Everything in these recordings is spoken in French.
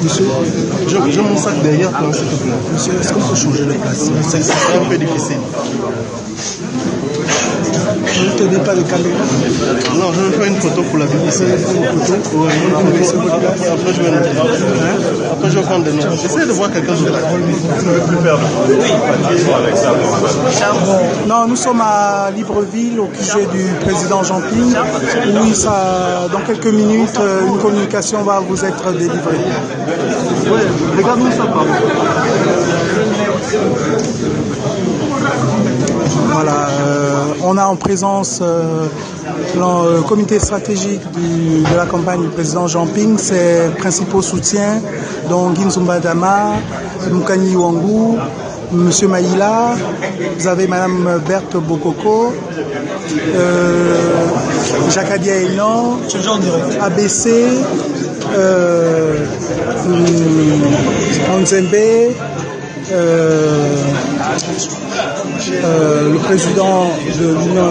Monsieur, j'ai mon sac derrière toi, s'il te plaît. Monsieur, est-ce qu'on peut changer de place? C'est un peu difficile. Ne t'aidez pas de caméra? Non, je vais faire une photo pour la BBC. Une photo? Oui, après je vais noter. Après je vais prendre des notes. J'essaie de voir quelqu'un d'autre. Non, nous sommes à Libreville au QG du président Jean-Ping. Oui, dans quelques minutes, une communication va vous être délivrée. Oui, regarde-nous ça, pardon. Voilà, on a en présence le comité stratégique de la campagne du président Jean-Ping, ses principaux soutiens, dont Ginzumba Dama, Mukani Wangu, M. Maïla, vous avez Mme Berthe Bokoko, Jacques Adia-Elan, ABC, Onzembe, le président de l'Union.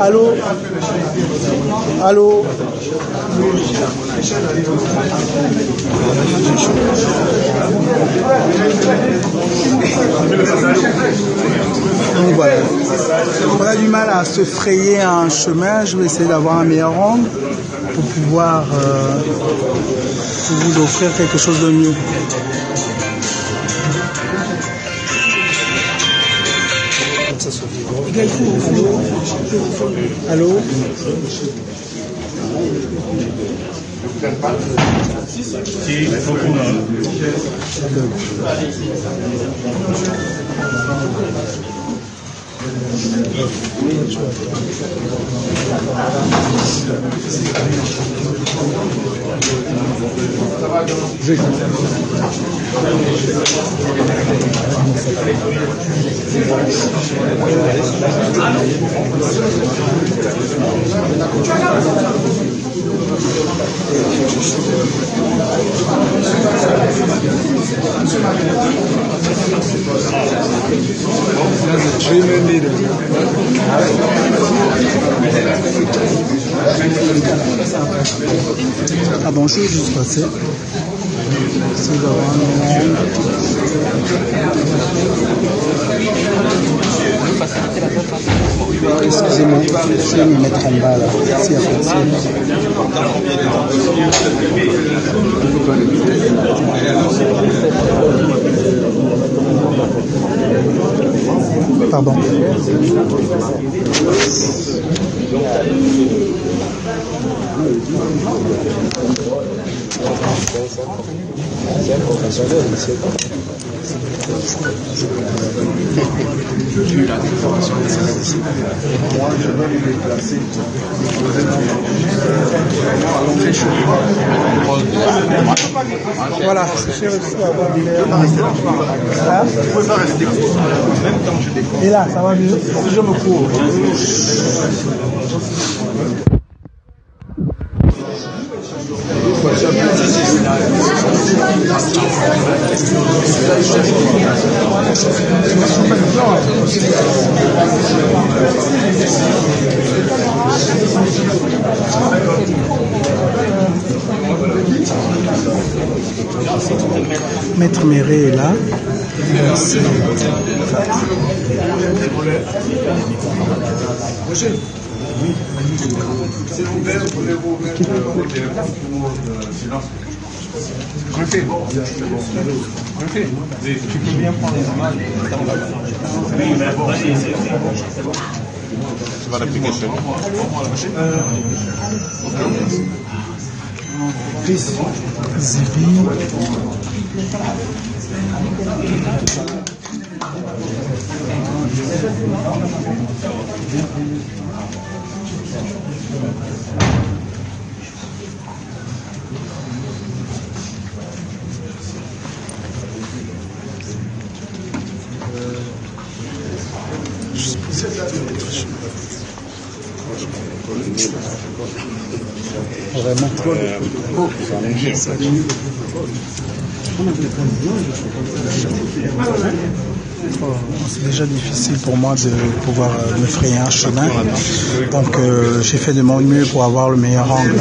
Allô? Allô? Donc voilà. On a du mal à se frayer un chemin. Je vais essayer d'avoir un meilleur angle pour pouvoir vous offrir quelque chose de mieux. Allô? Allô? Ah bon, je vais juste passer. Excusez-moi, je vais me mettre en bas là. Si, pardon. C'est un professionnel ici. Moi, je vais me déplacer. Voilà, j'ai réussi à avoir là. Vous pouvez pas rester même temps que je découvre. Et là, ça va mieux si je me cours. Maître Méré est là. S'il vous plaît, voulez-vous silence? Refais. Refais. Tu peux bien prendre les images. Oui, mais bon, c'est bon. Tu vas l'application. Chris, Zibi. Vraiment. C'est déjà difficile pour moi de pouvoir me frayer un chemin. Donc j'ai fait de mon mieux pour avoir le meilleur angle.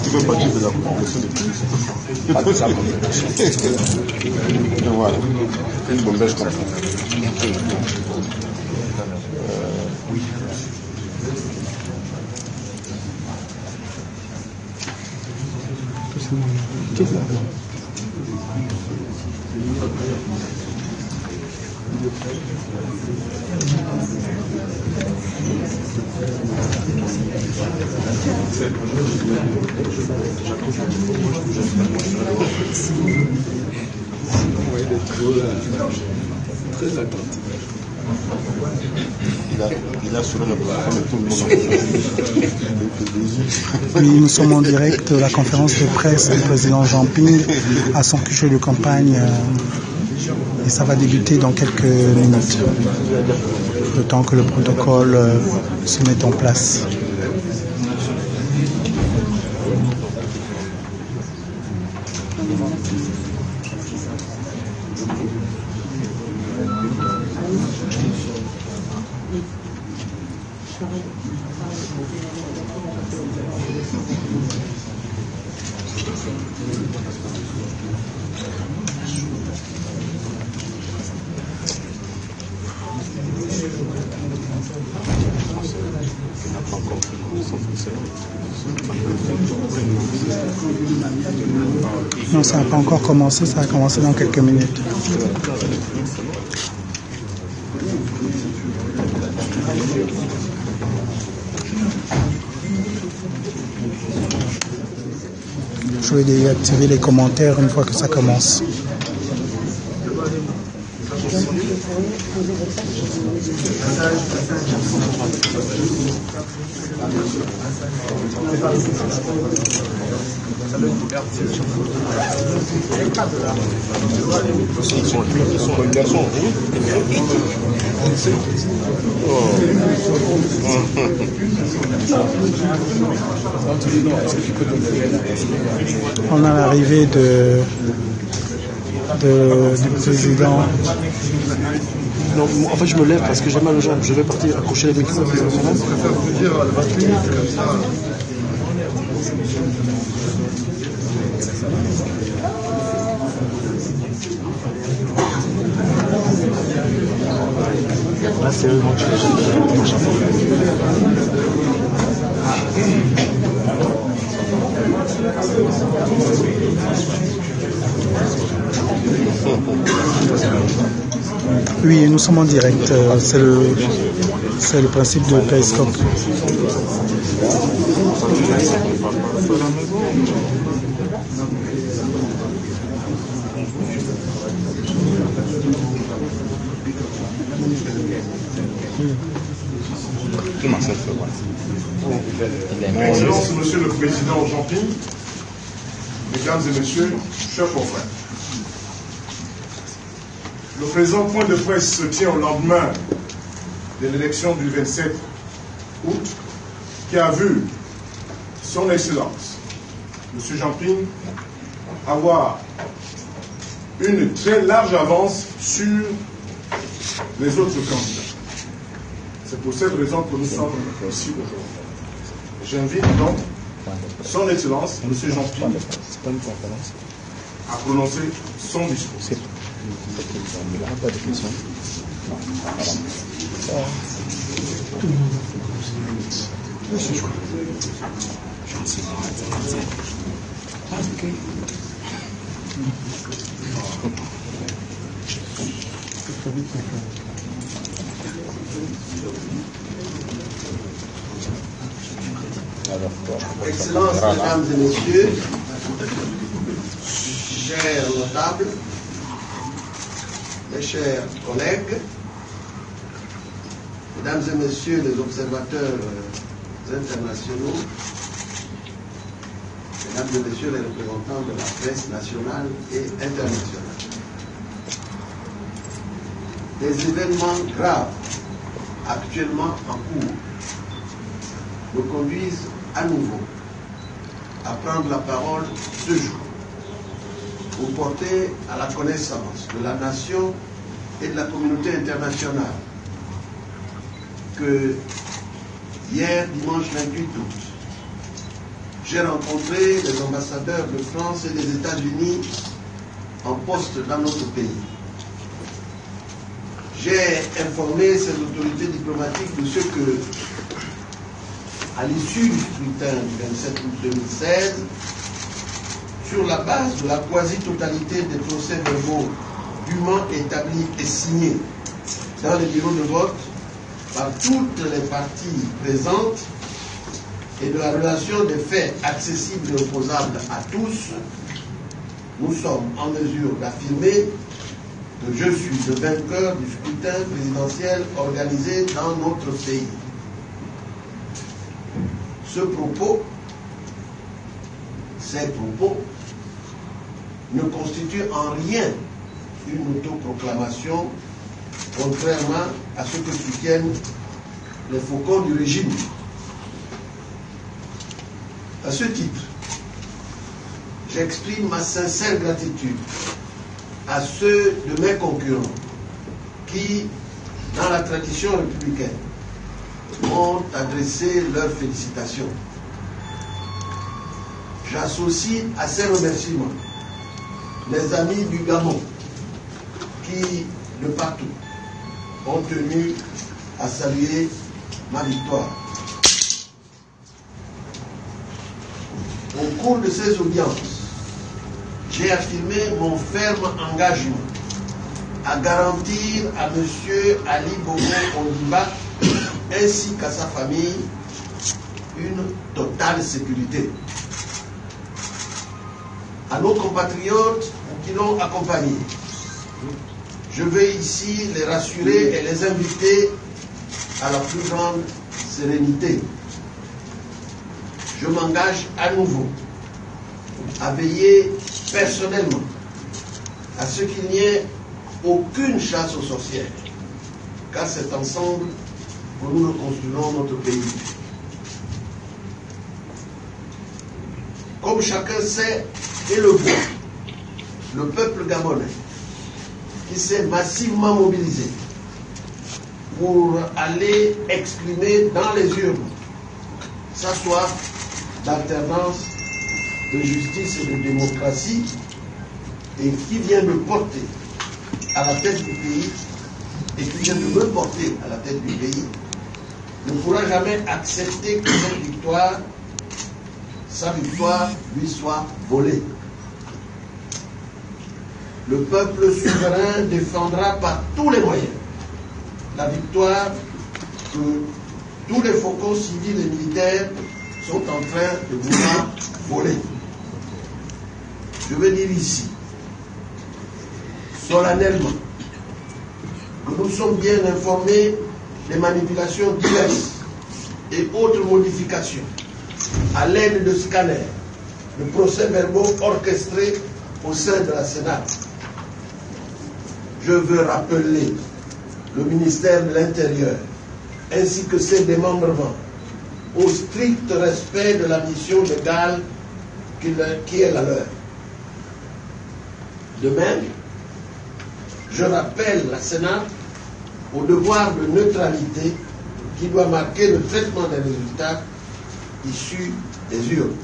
Tu veux partir de la population de plus. Voilà. Une bombage comme ça. Très attentif. Il a sur le programme tout le monde. Oui, nous sommes en direct de la conférence de presse du président Jean-Ping à son QG de campagne et ça va débuter dans quelques minutes, le temps que le protocole se mette en place. Non, ça n'a pas encore commencé, ça va commencer dans quelques minutes. Je vais désactiver les commentaires une fois que ça commence. On a l'arrivée du président. Non, en fait, je me lève parce que j'ai mal aux jambes. Je vais partir accrocher les micros. Là, c'est eux qui les Oui, nous sommes en direct. C'est le principe de Periscope. Excellence, Monsieur le Président Jean-Ping, Mesdames et Messieurs, chers confrères. Le présent point de presse se tient au lendemain de l'élection du 27 août qui a vu son Excellence, M. Jean-Ping, avoir une très large avance sur les autres candidats. C'est pour cette raison que nous sommes ici aujourd'hui. J'invite donc son Excellence, M. Jean-Ping, à prononcer son discours. Excellences, Mesdames et Messieurs, chers notables, mes chers collègues, Mesdames et Messieurs les observateurs internationaux, mesdames et messieurs les représentants de la presse nationale et internationale. Des événements graves actuellement en cours me conduisent à nouveau à prendre la parole ce jour pour porter à la connaissance de la nation et de la communauté internationale que hier, dimanche 28 août, j'ai rencontré les ambassadeurs de France et des États-Unis en poste dans notre pays. J'ai informé ces autorités diplomatiques de ce que, à l'issue du scrutin du 27 août 2016, sur la base de la quasi-totalité des procès-verbaux dûment établis et signés dans les bureaux de vote par toutes les parties présentes et de la relation des faits accessibles et opposables à tous, nous sommes en mesure d'affirmer que je suis le vainqueur du scrutin présidentiel organisé dans notre pays. Ces propos ne constituent en rien une autoproclamation, contrairement à ce que soutiennent les faucons du régime. À ce titre, j'exprime ma sincère gratitude à ceux de mes concurrents qui, dans la tradition républicaine, m'ont adressé leurs félicitations. J'associe à ces remerciements les amis du Gabon qui, de partout, ont tenu à saluer ma victoire. Au cours de ces audiences, j'ai affirmé mon ferme engagement à garantir à M. Ali Bongo Ondimba ainsi qu'à sa famille une totale sécurité. À nos compatriotes qui l'ont accompagné, je veux ici les rassurer et les inviter à la plus grande sérénité. Je m'engage à nouveau à veiller personnellement à ce qu'il n'y ait aucune chasse aux sorcières, car c'est ensemble que nous reconstruirons notre pays. Comme chacun sait et le voit, le peuple gabonais qui s'est massivement mobilisé pour aller exprimer dans les urnes sa soif d'alternance, de justice et de démocratie, et qui vient de porter à la tête du pays, et qui vient de me porter à la tête du pays, ne pourra jamais accepter que cette victoire, sa victoire, lui soit volée. Le peuple souverain défendra par tous les moyens la victoire que tous les faucons civils et militaires sont en train de vouloir voler. Je veux dire ici, solennellement, que nous sommes bien informés des manipulations diverses et autres modifications à l'aide de scanners, de procès-verbaux orchestrés au sein de la Sénat. Je veux rappeler le ministère de l'Intérieur ainsi que ses démembrements au strict respect de la mission légale qui est la leur. De même, je rappelle la Sénat au devoir de neutralité qui doit marquer le traitement des résultats issus des urnes.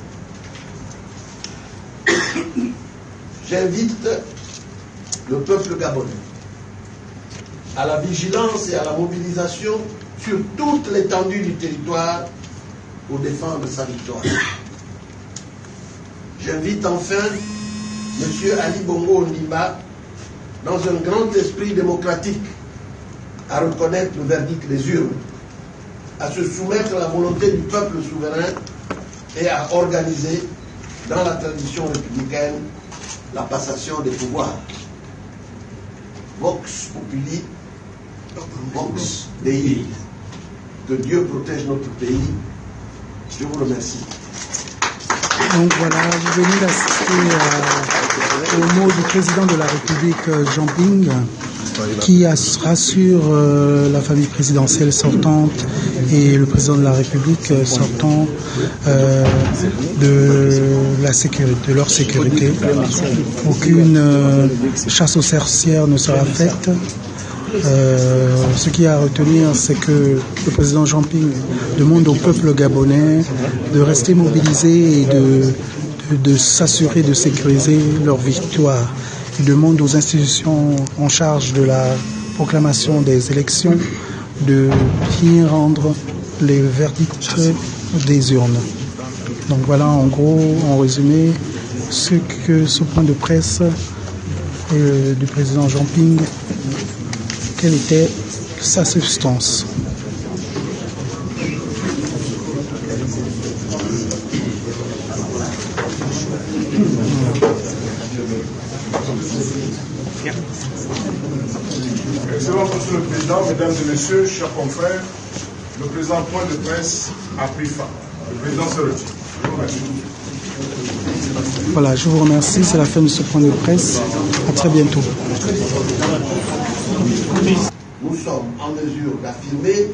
J'invite le peuple gabonais à la vigilance et à la mobilisation sur toute l'étendue du territoire pour défendre sa victoire. J'invite enfin M. Ali Bongo Ondimba, dans un grand esprit démocratique, à reconnaître le verdict des urnes, à se soumettre à la volonté du peuple souverain et à organiser, dans la tradition républicaine, la passation des pouvoirs. Vox Populi, Vox Dei. Que Dieu protège notre pays Je vous remercie. Donc voilà, vous venez d'assister au mot du président de la République, Jean Ping, qui rassure la famille présidentielle sortante et le président de la République sortant de leur sécurité. Aucune chasse aux sorcières ne sera faite. Ce qu'il y a à retenir, c'est que le président Jean Ping demande au peuple gabonais de rester mobilisé et de s'assurer de sécuriser leur victoire. Il demande aux institutions en charge de la proclamation des élections de bien rendre les verdicts des urnes. Donc voilà en gros, en résumé, ce point de presse du président Jean Ping, quelle était sa substance. Excellence, Monsieur le Président, Mesdames et Messieurs, chers confrères, le présent point de presse a pris fin. Le Président se retire. Je vous remercie. Voilà, je vous remercie. C'est la fin de ce point de presse. À très bientôt. Nous sommes en mesure d'affirmer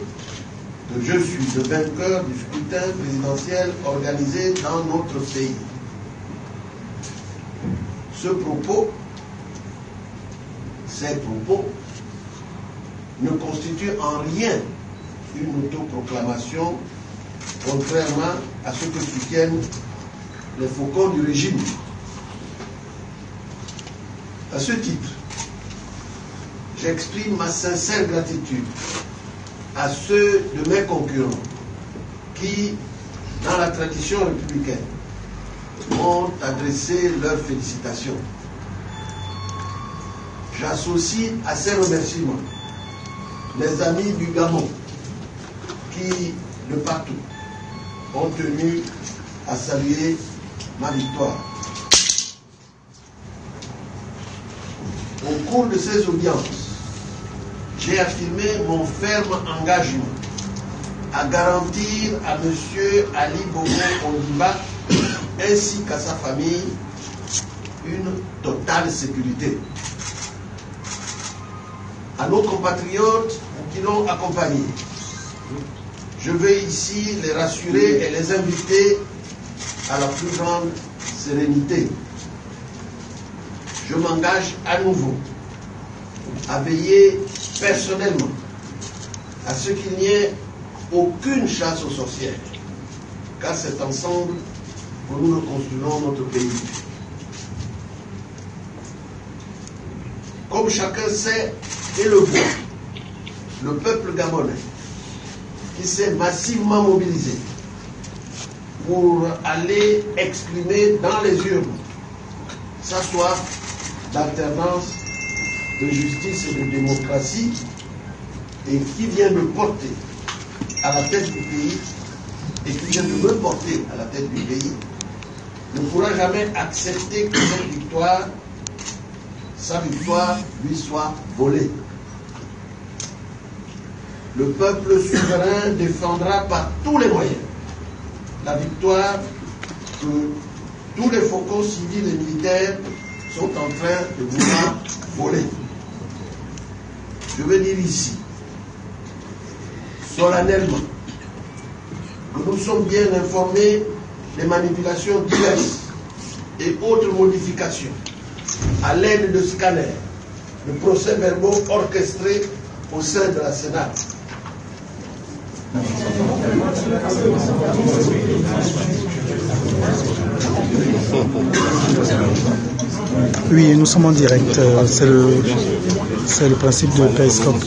que je suis le vainqueur du scrutin présidentiel organisé dans notre pays. Ces propos ne constituent en rien une autoproclamation, contrairement à ce que soutiennent les faucons du régime. À ce titre, j'exprime ma sincère gratitude à ceux de mes concurrents qui, dans la tradition républicaine, m'ont adressé leurs félicitations. J'associe à ces remerciements les amis du Gabon qui, de partout, ont tenu à saluer ma victoire. Au cours de ces audiences, j'ai affirmé mon ferme engagement à garantir à M. Ali Bongo Ondimba ainsi qu'à sa famille une totale sécurité. À nos compatriotes qui l'ont accompagné, je veux ici les rassurer et les inviter à la plus grande sérénité. Je m'engage à nouveau à veiller personnellement à ce qu'il n'y ait aucune chasse aux sorcières, car c'est ensemble que nous reconstruirons notre pays. Comme chacun sait et le voit, le peuple gabonais qui s'est massivement mobilisé pour aller exprimer dans les urnes sa soif d'alternance, de justice et de démocratie, et qui vient de porter à la tête du pays, et qui vient de me porter à la tête du pays, ne pourra jamais accepter que sa victoire lui soit volée. Le peuple souverain défendra par tous les moyens la victoire que tous les faucons civils et militaires sont en train de vouloir voler. Je veux dire ici, solennellement, que nous sommes bien informés des manipulations diverses et autres modifications à l'aide de scanners, de procès-verbaux orchestrés au sein de la Sénat. Oui, nous sommes en direct. C'est le principe de Periscope.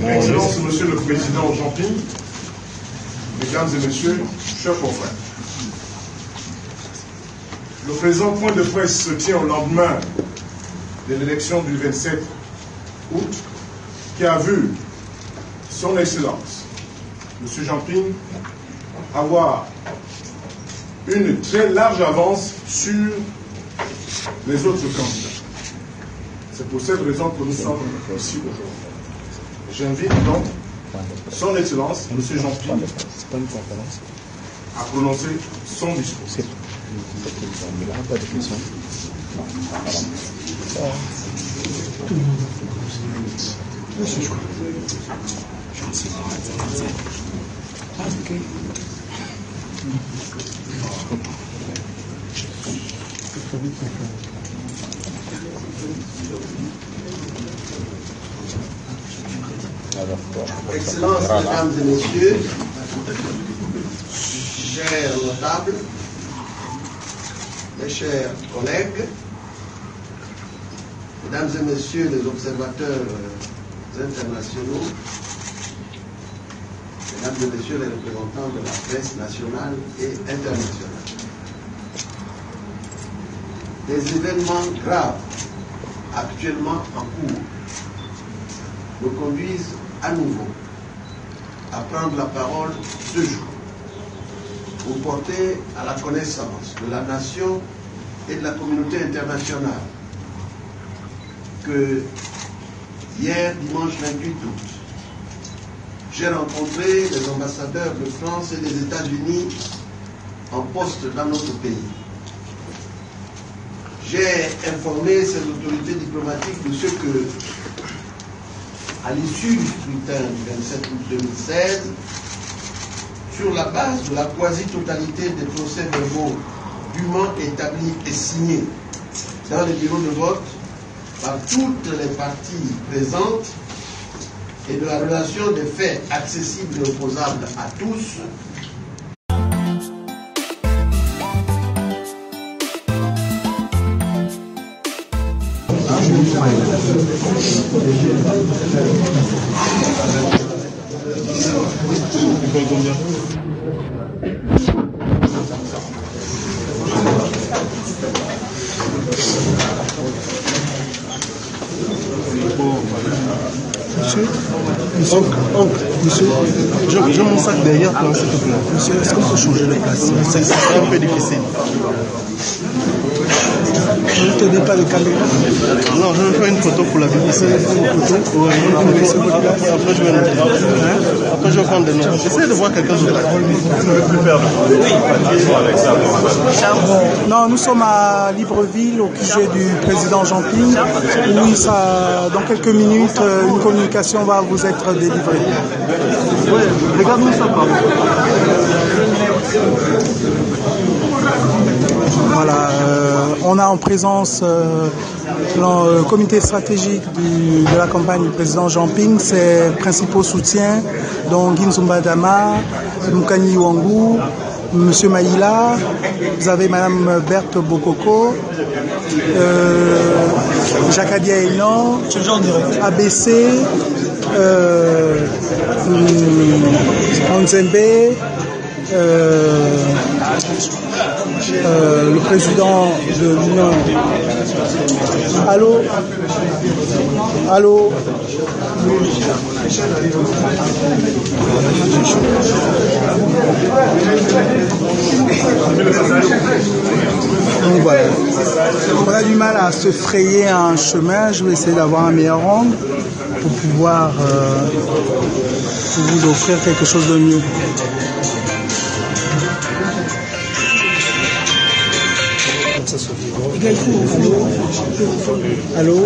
Excellence, Monsieur le Président Jean Ping, Mesdames et Messieurs, chers confrères. Le présent point de presse se tient au lendemain de l'élection du 27 août qui a vu son Excellence, M. Jean Ping, avoir une très large avance sur les autres candidats. C'est pour cette raison que nous sommes ici aujourd'hui. J'invite donc Son Excellence, M. Jean-Ping, à prononcer son discours. Excellences, Mesdames et Messieurs, chers notables, mes chers collègues, Mesdames et Messieurs les observateurs internationaux, Mesdames et Messieurs les représentants de la presse nationale et internationale. Des événements graves actuellement en cours me conduisent à nouveau à prendre la parole ce jour pour porter à la connaissance de la nation et de la communauté internationale que hier, dimanche 28 août, j'ai rencontré les ambassadeurs de France et des États-Unis en poste dans notre pays. J'ai informé ces autorités diplomatiques de ce que, à l'issue du scrutin du 27 août 2016, sur la base de la quasi-totalité des procès-verbaux dûment établis et signés dans les bureaux de vote par toutes les parties présentes et de la relation des faits accessibles et opposables à tous, Monsieur, j'ai mon sac derrière toi, s'il te plaît. Monsieur, est-ce qu'on peut changer de place? C'est un peu difficile. Ne tenez pas le caméra. Non, je vais faire une photo pour la vidéo. C'est une photo. Ouais, après je vais noter. Après je vais prendre des notes. J'essaie de voir quelqu'un d'autre. Non, nous sommes à Libreville au QG du président Jean-Ping. Oui, ça, dans quelques minutes, une communication va vous être délivrée. Oui, regarde-nous ça, pardon. Voilà, on a en présence le comité stratégique de la campagne du président Jean-Ping, ses principaux soutiens, dont Ginzumba Dama, Mukani Wangu, M. Maïla, vous avez Mme Berthe Bokoko, Jacques Adia-Enon, ABC, Onzembe, le président de l'Union. Allô? Allô? Donc voilà. On a du mal à se frayer un chemin. Je vais essayer d'avoir un meilleur angle pour pouvoir vous offrir quelque chose de mieux. Allô?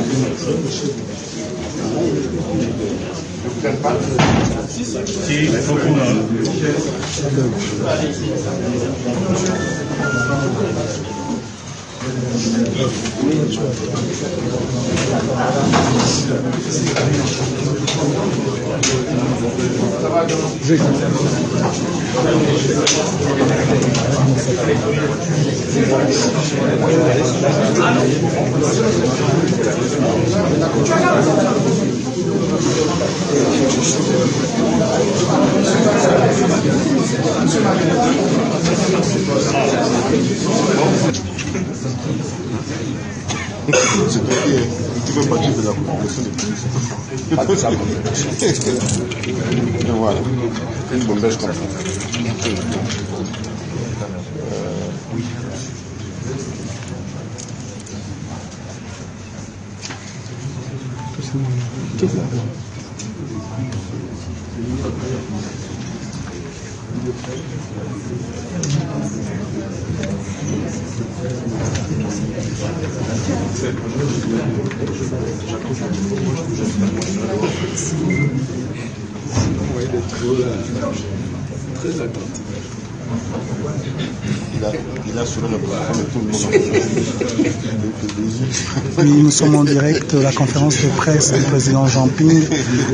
C'est toi qui veux partir. de la population de plus. Et voilà, une bonne bêche comme ça. Très attentif. Il a sur le programme tout le monde. Oui, nous sommes en direct de la conférence de presse du président Jean-Ping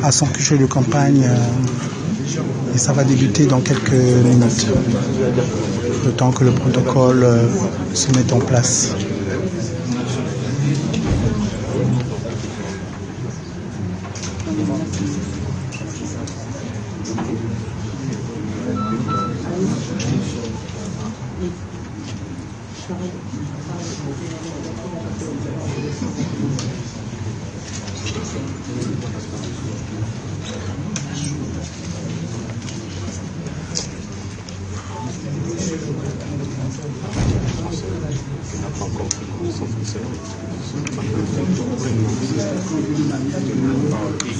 à son QG de campagne et ça va débuter dans quelques minutes, le temps que le protocole se mette en place.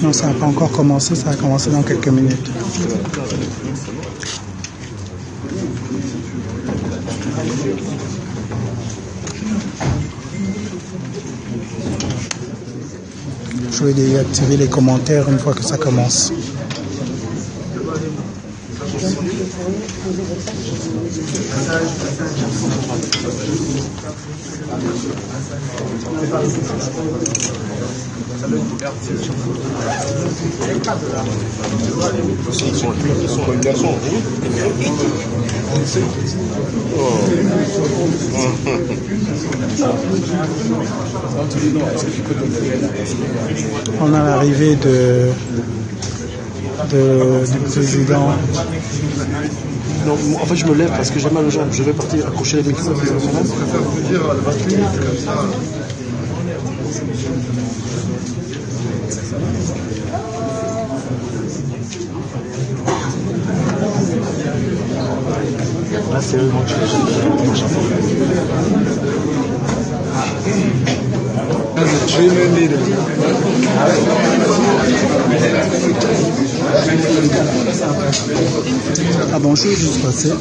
Non, ça n'a pas encore commencé, ça va commencer dans quelques minutes. Je vais désactiver les commentaires une fois que ça commence. On a l'arrivée du président. Non, en fait, je me lève parce que j'ai mal aux jambes. Je vais partir accrocher les micros. Là, c'est eux qui Ah bon, je vais juste passer.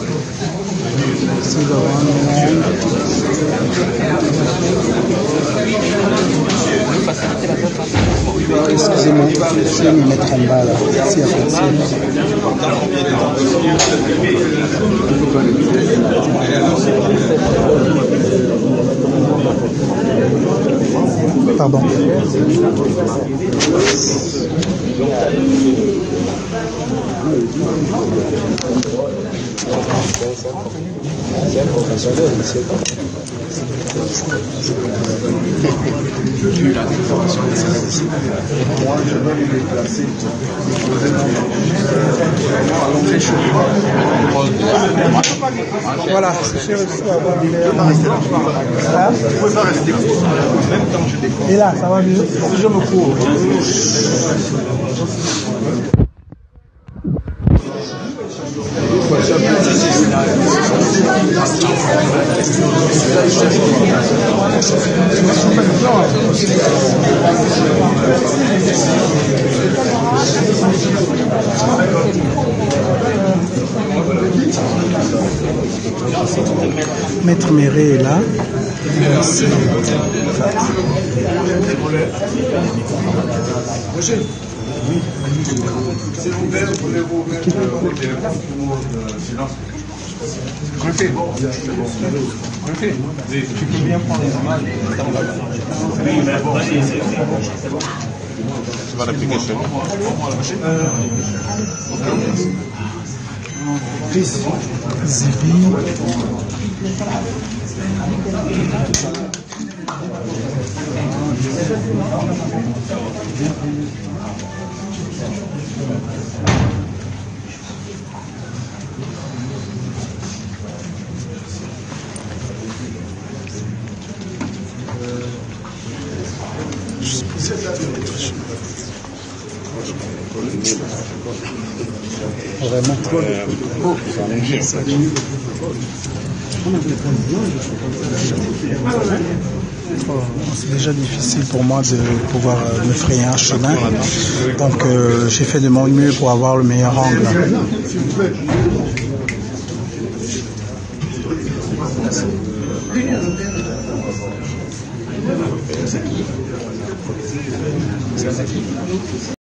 C'est d'avoir un moment. Excusez-moi, je vais me mettre en bas là. S'il y a personne. Pardon. Moi, je vais me déplacer. Voilà, j'ai réussi à avoir là. Vous pouvez pas rester en même temps que je décolle. Et là, ça va mieux. Si je me cours. Maître Méré est là. S'il vous plaît, voulez-vous mettre le téléphone pour silence? Tu peux bien prendre les images. Oui, mais bon, Tu vas l'appliquer chez nous. Zibi. Vraiment. C'est déjà difficile pour moi de pouvoir me frayer un chemin. Donc j'ai fait de mon mieux pour avoir le meilleur angle.